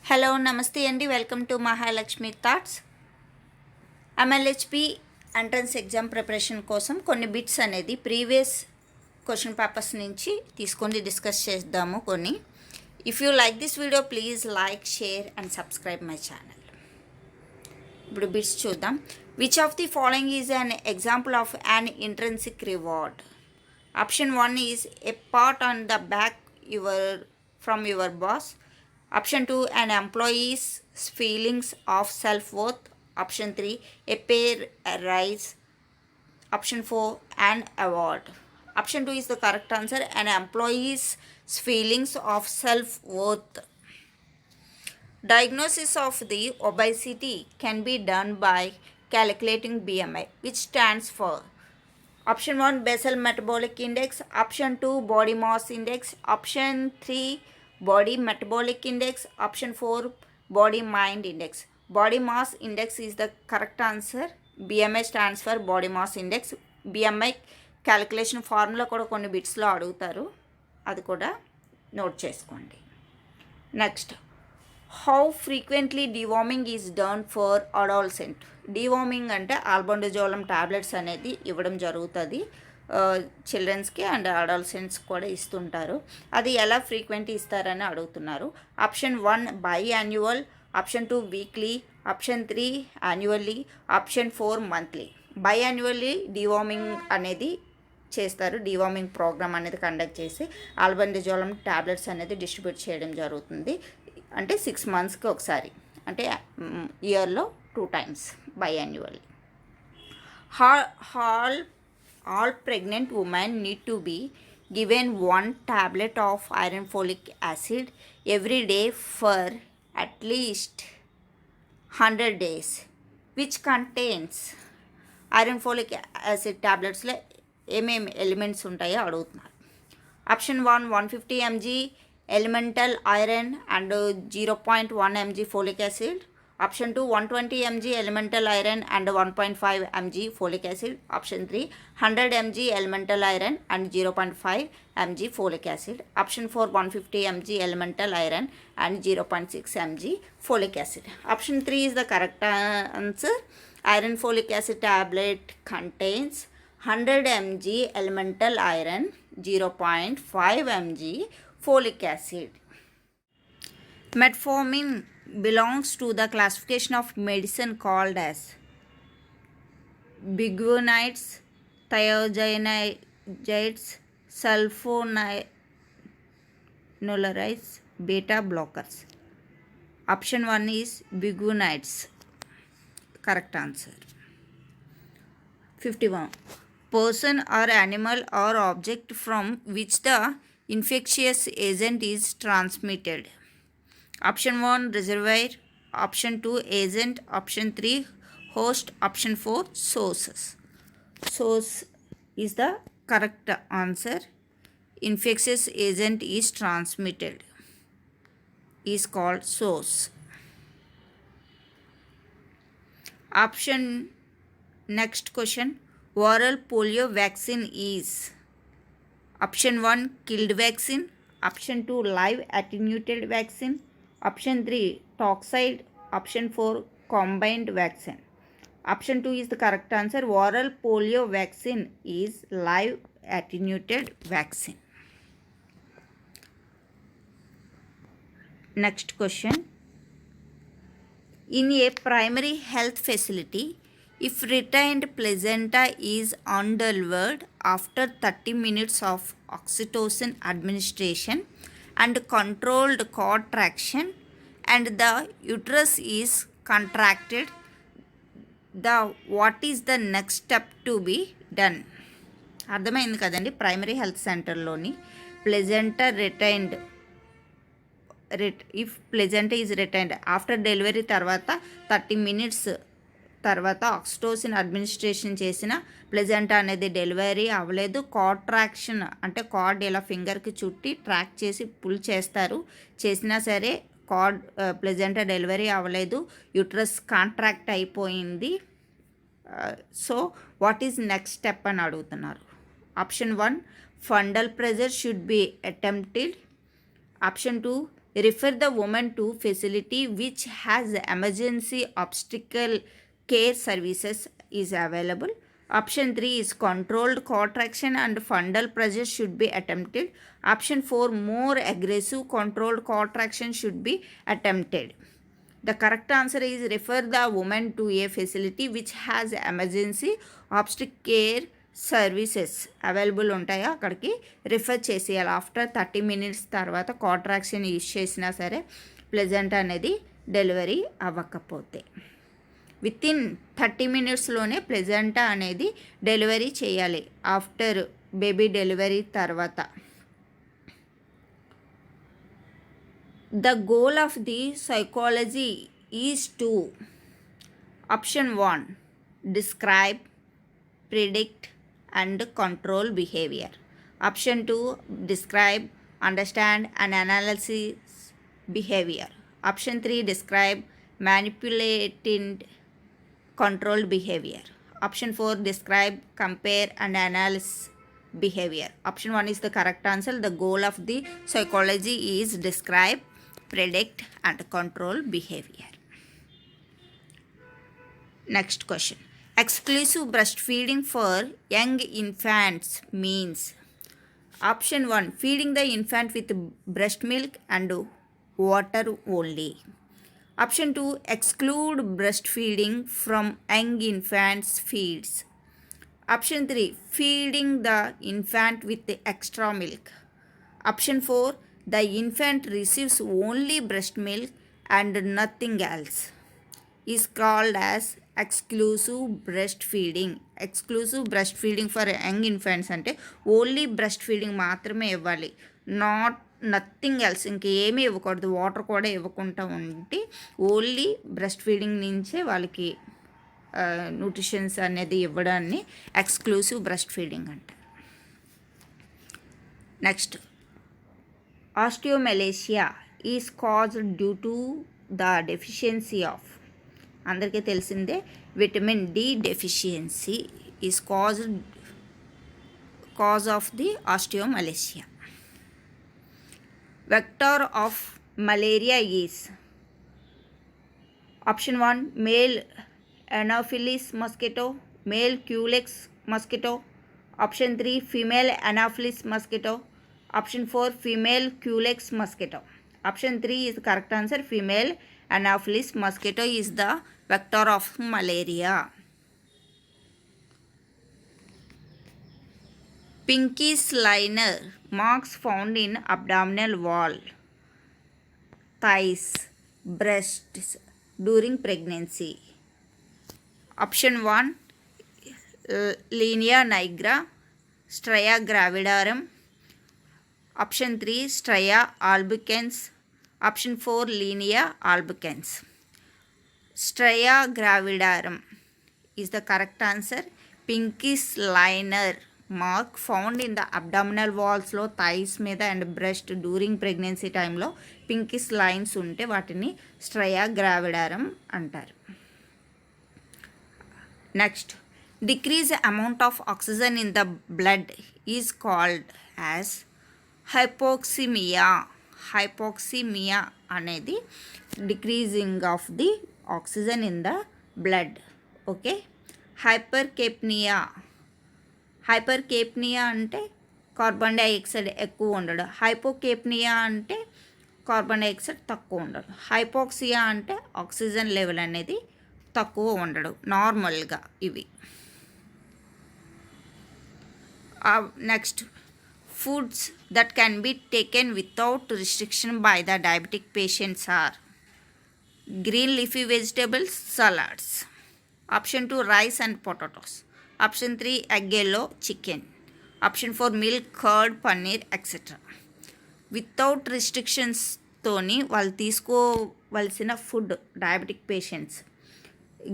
Hello నమస్తే అండి, welcome to Mahalakshmi thoughts. MLHP entrance exam preparation కోసం కొన్ని బిట్స్ అనేది ప్రీవియస్ క్వశ్చన్ పేపర్స్ నుంచి తీసుకొని డిస్కస్ చేద్దాము కొన్ని. If you like this video please like, share and subscribe my channel. ఇప్పుడు బిట్స్ చూద్దాం. Which of the following is an example of an intrinsic reward? Option 1 is a pat on the back from your boss. Option 2, an employee's feelings of self-worth. Option 3, a pay rise. Option 4, an award. Option 2 is the correct answer, an employee's feelings of self-worth. Diagnosis of the obesity can be done by calculating BMI, which stands for Option 1, basal metabolic index. Option 2, body mass index. Option 3, body metabolic index. Option 4, body mind index. Body mass index is the correct answer. BMI stands for body mass index. BMI calculation formula కూడా కొన్ని బిట్స్లో అడుగుతారు, అది కూడా note చేసుకోండి. Next, how frequently deworming is done for adolescent? Deworming అంటే ఆల్బండజోలం tablets అనేది ఇవ్వడం జరుగుతుంది చిల్డ్రన్స్కి అండ్ అడాలసెంట్స్ కూడా ఇస్తుంటారు. అది ఎలా ఫ్రీక్వెంట్ ఇస్తారని అడుగుతున్నారు. Option 1 by annual, option 2 weekly, option 3 annually, option 4 monthly. By annually deworming అనేది చేస్తారు. డివార్మింగ్ ప్రోగ్రామ్ అనేది కండక్ట్ చేసి ఆల్బండజోలం టాబ్లెట్స్ అనేది డిస్ట్రిబ్యూట్ చేయడం జరుగుతుంది. అంటే 6 monthsకి ఒకసారి, అంటే ఇయర్లో 2 times by annually. All pregnant women need to be given 1 tablet of iron folic acid every day for at least 100 days, which contains iron folic acid tabletsలో ఏమేమి ఎలిమెంట్స్ ఉంటాయో అడుగుతున్నారు. Option 1 150 mg elemental iron and 0.1 mg folic acid. Option 2 120 mg elemental iron and 1.5 mg folic acid. Option 3 100 mg elemental iron and 0.5 mg folic acid. Option 4 150 mg elemental iron and 0.6 mg folic acid. Option 3 is the correct answer. Iron folic acid tablet contains 100 mg elemental iron, 0.5 mg folic acid. Metformin belongs to the classification of medicine called as biguanides, thiazide, sulfonylarides, beta blockers. Option 1 is biguanides. Correct answer. 51. Person or animal or object from which the infectious agent is transmitted. Option 1 reservoir, option 2 agent, option 3 host, option 4 sources. Source is the correct answer. Infectious agent is transmitted is called source. Option, next question, oral polio vaccine is option 1 killed vaccine, option 2 live attenuated vaccine, option 3 toxide, option 4 combined vaccine. Option 2 is the correct answer. Oral polio vaccine is live attenuated vaccine. Next question, in a primary health facility, if retained placenta is undelivered after 30 minutes of oxytocin administration and controlled contraction and the uterus is contracted, what is the next step to be done? అర్థమైంది కదండి. Primary health సెంటర్లోని placenta retained, if placenta is retained after delivery తర్వాత 30 minutes తర్వాత oxytocin administration చేసిన placenta అనేది delivery అవ్వలేదు. Contraction అంటే cord ఇలా ఫింగర్కి చుట్టి ట్రాక్ చేసి పుల్ చేస్తారు, చేసినా సరే కార్డ్ ప్లెజెంటా డెలివరీ అవ్వలేదు, యూట్రస్ కాంట్రాక్ట్ అయిపోయింది. So what is next step అని అడుగుతున్నారు. Option 1 fundal pressure should be attempted. Option 2 refer the woman to facility which has emergency obstetrical care services is available. Option 3 is controlled contraction and fundal pressure should be attempted. Option 4, more aggressive controlled contraction should be attempted. The correct answer is refer the woman to a facility which has emergency obstetric care services available ఉంటాయో అక్కడికి refer చేసేయాలి. After 30 minutes తర్వాత contraction use చేసినా సరే pleasant అనేది delivery అవ్వకపోతే within 30 minutesలోనే placenta అనేది delivery చేయాలి ఆఫ్టర్ బేబీ డెలివరీ తర్వాత. The goal of the psychology is to option 1 describe, predict and control behavior. Option 2 describe, understand and analyze behavior. Option 3 describe, manipulate and control behavior. Option 4 describe, compare and analyze behavior. Option 1 is the correct answer. The goal of the psychology is describe, predict and control behavior. Next question. Exclusive breastfeeding for young infants means option 1 feeding the infant with breast milk and water only. Option 2 exclude breastfeeding from young infants feeds. Option 3 feeding the infant with extra milk. Option 4 the infant receives only breast milk and nothing else is called as exclusive breastfeeding. Exclusive breastfeeding for young infants అంటే only breast feeding మాత్రమే ఇవ్వాలి, nothing else ఇంకేమీ ఇవ్వకూడదు, water కూడా ఇవ్వకుండా ఉంటే only breast feeding నుంచే వాళ్ళకి న్యూట్రిషన్స్ అనేది ఇవ్వడాన్ని ఎక్స్క్లూసివ్ బ్రెస్ట్ ఫీడింగ్ అంటారు. Next, osteomalacia is caused due to the deficiency of, అందరికీ తెలిసిందే vitamin D deficiency is cause of the osteomalacia. Vector of malaria is option 1 male anopheles mosquito, male culex mosquito. Option 3 female anopheles mosquito. Option 4 female culex mosquito. Option 3 is the correct answer. Female Anopheles mosquito is the vector of malaria. Pinkish liner marks found in abdominal wall, thighs, breasts during pregnancy. Option 1 linea nigra, stria gravidarum. Option 3 stria albicans. Option 4 linea albicans. Stria gravidarum is the correct answer. Pinkish liner mark found in the abdominal walls లో thighs మీద and breast during pregnancy టైంలో pinkish lines ఉంటే వాటిని striae gravidarum అంటారు. Next, decrease amount of oxygen in the blood is called as hypoxemia. Hypoxemia అనేది decreasing of the oxygen in the blood. Okay. Hypercapnia, hypercapnia అంటే carbon dioxide ఎక్కువ ఉండడం. హైపోకేప్నియా అంటే carbon dioxide తక్కువ ఉండడం. హైపోక్సియా అంటే ఆక్సిజన్ లెవెల్ అనేది తక్కువ ఉండడం నార్మల్గా ఇవి. Next, foods that can be taken without restriction by the diabetic patients are green leafy vegetables, salads. Option 2 rice and potatoes. Option 3 egg yellow, chicken. Option 4 milk, curd, paneer, etc. Without రిస్ట్రిక్షన్స్తోని వాళ్ళు తీసుకోవలసిన food diabetic patients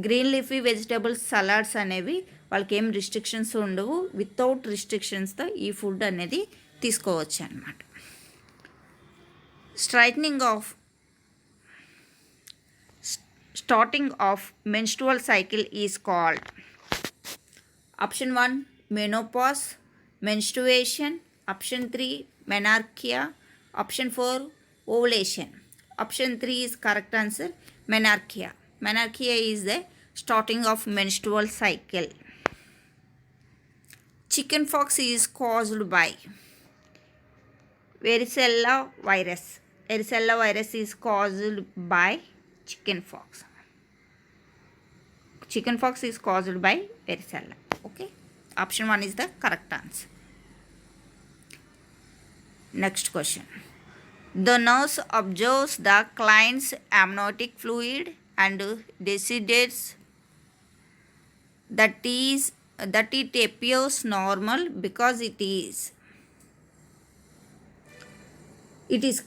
green leafy vegetables, salads అనేవి వాళ్ళకి ఏం restrictions ఉండవు. Without రిస్ట్రిక్షన్స్తో ఈ food అనేది తీసుకోవచ్చు అన్నమాట. Starting of menstrual cycle is called option 1 menopause, menstruation. Option 3 menarche. Option 4 ovulation. Option 3 is correct answer, menarche. Menarche is the starting of menstrual cycle. Chickenpox is caused by varicella virus. Varicella virus is caused by chickenpox. Chickenpox is caused by varicella. Okay, option 1 is the correct answer. Next question. The nurse observes the client's amniotic fluid and decides that it appears normal because it is. It is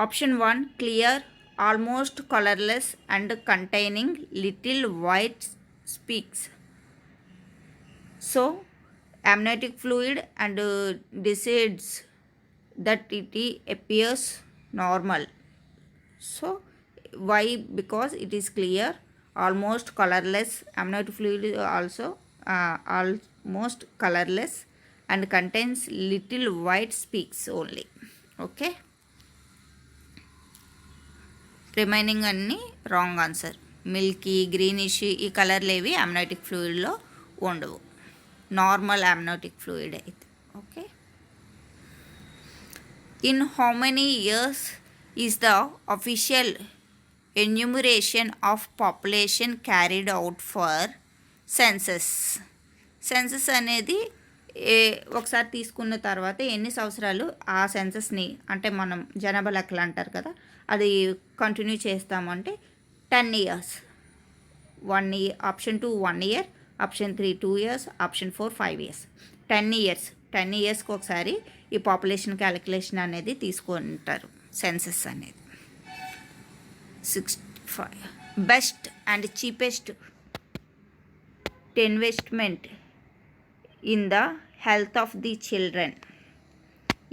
option 1 clear, almost colorless and containing little white specks. So amniotic fluid and decides that it appears normal. So why? Because it is clear, almost colorless. Amniotic fluid also almost colorless and contains little white specks only. Okay, remaining అన్ని wrong answer. Milky, greenish ఈ కలర్లు ఏవి amniotic ఫ్లూయిడ్లో ఉండవు, normal amniotic fluid అయితే. Okay, in how many years is the official enumeration of population carried out for census? Census అనేది ఒకసారి తీసుకున్న తర్వాత ఎన్ని సంవత్సరాలు ఆ సెన్సస్ని, అంటే మనం జనాభా లెక్కలు అంటారు కదా, అది కంటిన్యూ చేస్తామంటే 10 years. 1 year. Option 2 1 year, option 3 2 years, option 4 5 years. 10 years. 10 yearsకి ఒకసారి ఈ పాపులేషన్ క్యాలిక్యులేషన్ అనేది తీసుకుంటారు, సెన్సస్ అనేది. 65. Best and cheapest investment in the health of the children.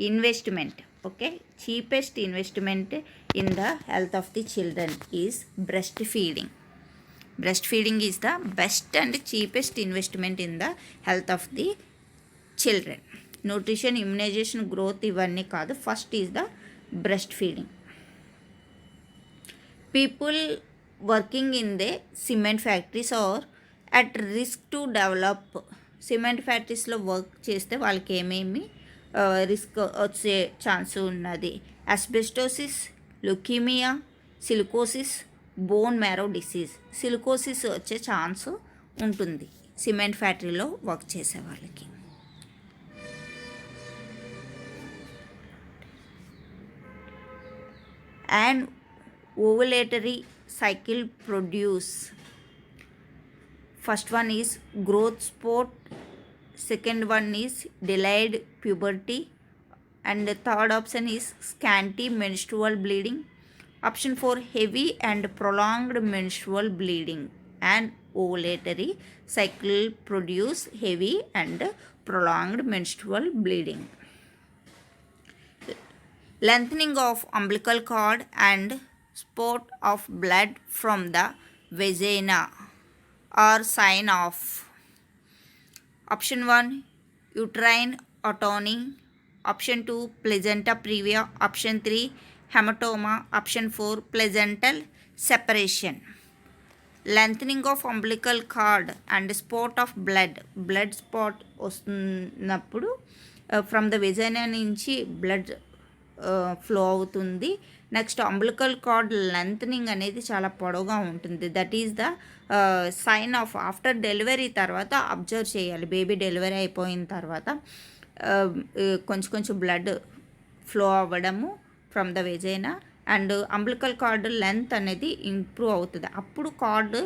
Investment, okay, cheapest investment in the health of the children is breast feeding. Breast feeding is the best and cheapest investment in the health of the children. Nutrition, immunisation, growth ఇవన్నీ కాదు, first is the breast feeding. People working in the cement factories are at risk to develop. Cement ఫ్యాక్టరీస్లో work చేస్తే వాళ్ళకి ఏమేమి risk వచ్చే chance ఉన్నది? Asbestosis, leukaemia, silicosis, bone marrow disease. Silicosis వచ్చే chance ఉంటుంది సిమెంట్ ఫ్యాక్టరీలో వర్క్ చేసే వాళ్ళకి. An ovulatory cycle produce. First one is growth spurt, second one is delayed puberty, and the third option is scanty menstrual bleeding. Option 4 heavy and prolonged menstrual bleeding. An ovulatory cycle produce heavy and prolonged menstrual bleeding. Lengthening of umbilical cord and spurt of blood from the vagina are sign of. Option 1 uterine atony, option 2 placenta previa, option 3 hematoma, option 4 placental separation. Lengthening of umbilical cord and spurt of blood spot వస్తున్నప్పుడు from the vagina నుంచి blood flow అవుతుంది. Next umbilical cord lengthening అనేది చాలా పొడవుగా ఉంటుంది. That is the sign of after delivery తర్వాత observe చేయాలి. Baby delivery అయిపోయిన తర్వాత కొంచెం బ్లడ్ ఫ్లో అవ్వడము from the vagina and umbilical cord length అనేది ఇంప్రూవ్ అవుతుంది. అప్పుడు కార్డ్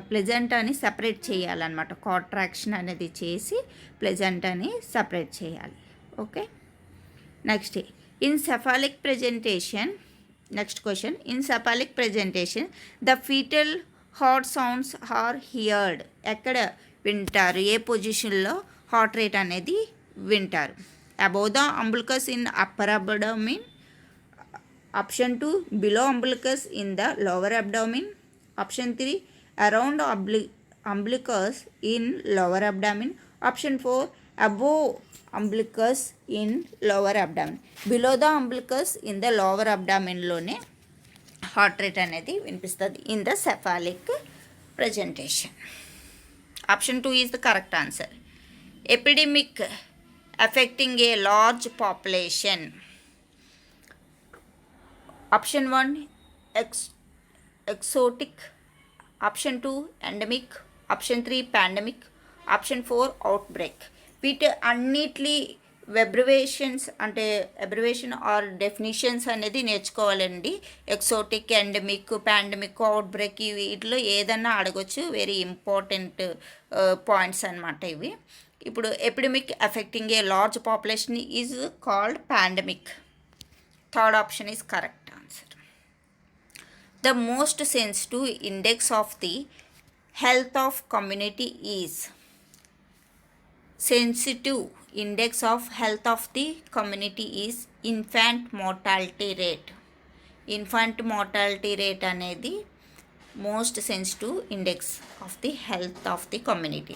ప్లెజెంటాని సెపరేట్ చేయాలన్నమాట. కాంట్రాక్షన్ అనేది చేసి ప్లెజెంటాని సెపరేట్ చేయాలి. Okay, next in cephalic presentation. Next question, in cephalic presentation the fetal heart sounds are heard. ఎక్కడ వింటారు? ఏ పొజిషన్లో హార్ట్ రేట్ అనేది వింటారు? above the umbilicus in upper abdomen, option 2 below umbilicus in the lower abdomen, option 3 around umbilicus in lower abdomen, option 4 above umbilicus in lower abdomen. Below the umbilicus in the lower abdomen లోనే heart rate అనేది వినిపిస్తుంది in the cephalic presentation. Option 2 is the correct answer. Epidemic affecting a large population. Option 1 exotic, option 2 endemic, option 3 pandemic, option 4 outbreak. వీటి అన్నిటి abbreviation are definitions అనేది నేర్చుకోవాలండి. Exotic, endemic, pandemic, outbreak వీటిలో ఏదన్నా అడగొచ్చు. Very important points అన్నమాట ఇవి. ఇప్పుడు epidemic affecting a large population is called pandemic. Third option is correct answer. The most sensitive index of the health of community is. Sensitive index of health of the community is infant mortality rate. Infant mortality rate అనేది most sensitive index of the health of the community.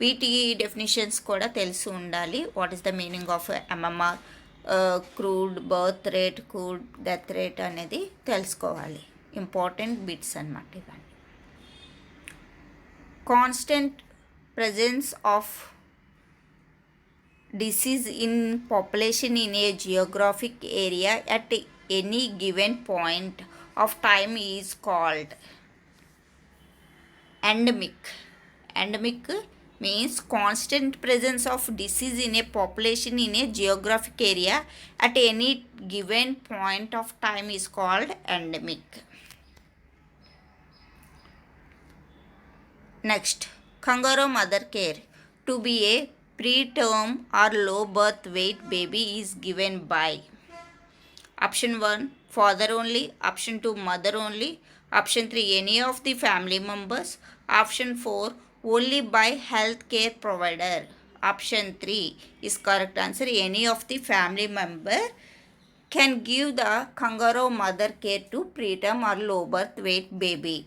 వీటి definitions కూడా తెలిసి ఉండాలి. What is the meaning of MMR, crude birth rate, crude death rate అనేది తెలుసుకోవాలి. Important bits అన్నమాట ఇవన్నీ. Constant presence of disease in population in a geographic area at any given point of time is called endemic. Endemic means constant presence of disease in a population in a geographic area at any given point of time is called endemic. Next, kangaroo mother care. To be a preterm or low birth weight baby is given by. Option 1 father only, option 2 mother only, option 3 any of the family members, option 4 only by health care provider. Option 3 is correct answer. Any of the family member can give the kangaroo mother care to preterm or low birth weight baby.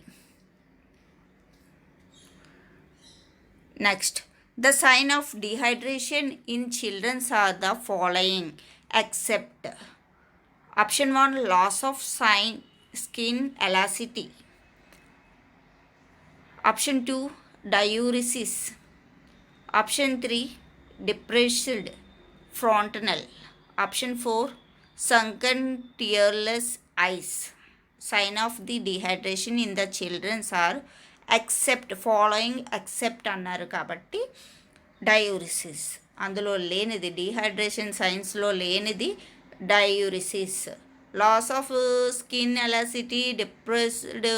Next, the sign of dehydration in children are the following except. Option 1 loss of skin elasticity, option 2 diuresis, option 3 depressed frontal, option 4 sunken tearless eyes. Sign of the dehydration in the children are except following except అన్నారు కాబట్టి diuresis అందులో లేనిది, dehydration సైన్స్లో లేనిది diuresis. Loss of skin elasticity, depressed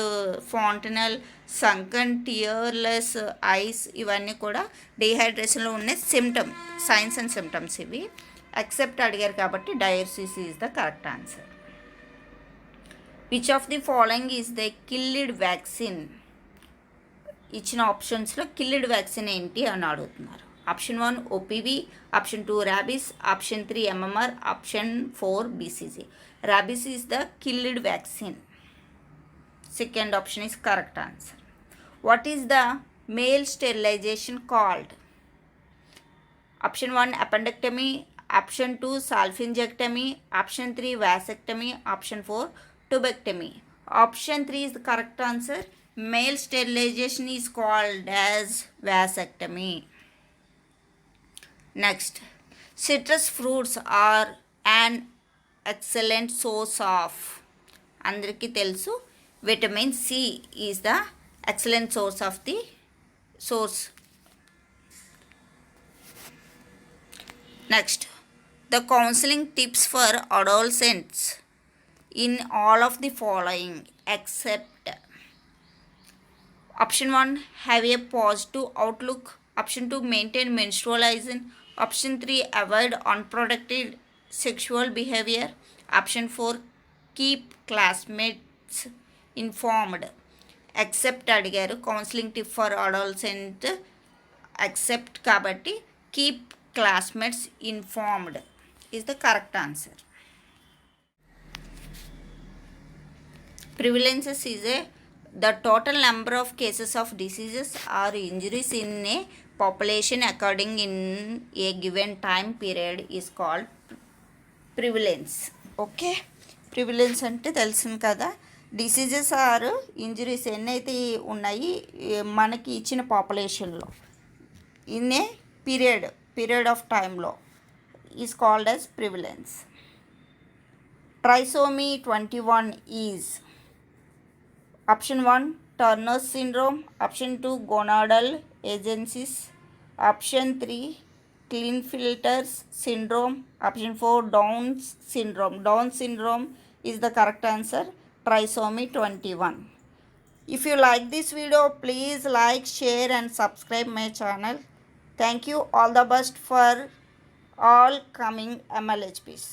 fontanel, sunken tearless eyes ఇవన్నీ కూడా డీహైడ్రేషన్లో ఉన్న సిమ్టమ్, సైన్స్ అండ్ సిమ్టమ్స్. ఇవి ఎక్సెప్ట్ అడిగారు కాబట్టి diuresis is the correct answer. Which of the following is the killed vaccine. ఇచ్చిన ఆప్షన్స్లో కిల్డ్ వ్యాక్సిన్ ఏంటి అని అడుగుతున్నారు. Option 1 OPV, option 2 rabies, option 3 MMR, option 4 BCG. Rabies is the killed vaccine. Second option is correct answer. What is the male sterilisation called? Option 1 appendectomy, option 2 salpingectomy, option 3 vasectomy, option 4 tubectomy. Option 3 is the correct answer. Male sterilization is called as vasectomy. Next, citrus fruits are an excellent source of. అందరికీ తెలుసు vitamin C is the excellent source of the source. Next, the counseling tips for adolescents in all of the following except. Option 1 have a positive outlook, option 2 maintain menstrual hygiene, option 3 avoid unprotected sexual behavior, option 4 keep classmates informed. Except అడిగారు, counselling tip for adolescent except కాబట్టి keep classmates informed is the correct answer. Prevalences is a The total number of cases of diseases or injuries in a population occurring in a given time period is called prevalence. Okay, prevalence అంటే తెలిసింది కదా. Diseases are injuries ఎన్నైతే ఉన్నాయి మనకి ఇచ్చిన పాపులేషన్లో in a period of టైంలో is called as prevalence. ట్రైసోమీ 21 is option 1 Turner's syndrome, option 2 gonadal agencies, option 3 Klinefelter's syndrome, option 4 Down's syndrome. Down syndrome is the correct answer, trisomy 21. If you like this video, please like, share and subscribe my channel. Thank you. All the best for all coming MLHPs.